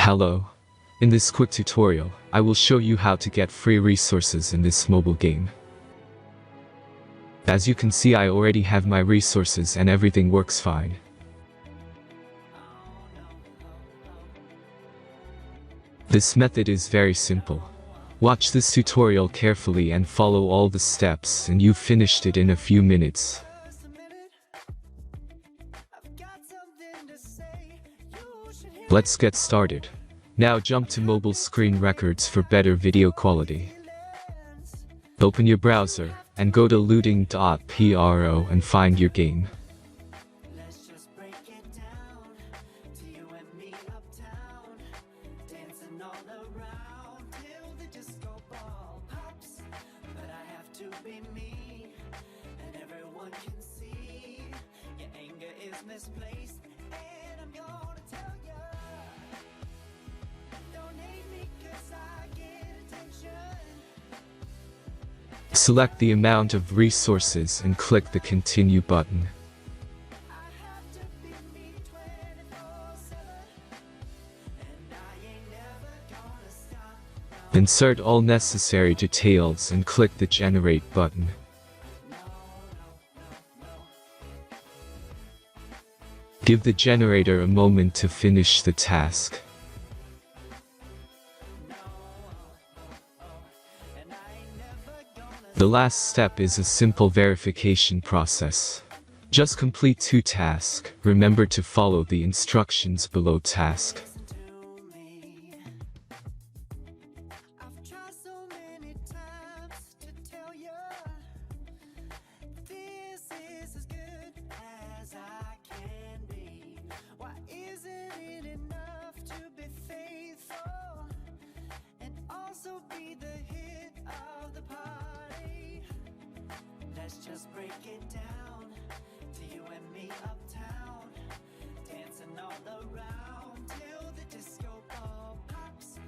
Hello. In this quick tutorial, I will show you how to get free resources in this mobile game. As you can see, I already have my resources and everything works fine. This method is very simple. Watch this tutorial carefully and follow all the steps and you've finished it in a few minutes. Let's get started. Now jump to mobile screen records for better video quality. Open your browser and go to looting.pro and find your game. Select the amount of resources and click the Continue button. Insert all necessary details and click the Generate button. Give the generator a moment to finish the task. The last step is a simple verification process. Just complete 2 tasks. Remember to follow the instructions below task. Let's just break it down to you and me uptown, dancing all around till the disco ball pops.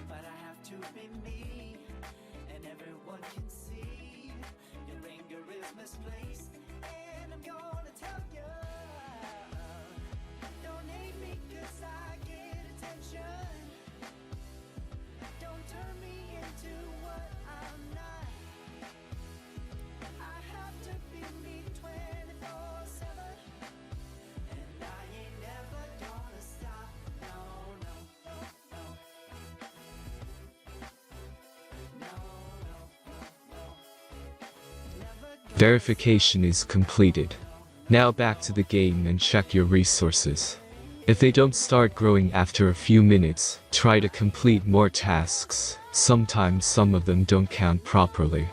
But I have to be me, and everyone can see your anger is misplaced, and I'm gonna tell you, don't hate me 'cause I get attention. Don't turn me into what I'm not. Verification is completed. Now back to the game and check your resources. If they don't start growing after a few minutes, try to complete more tasks. Sometimes some of them don't count properly.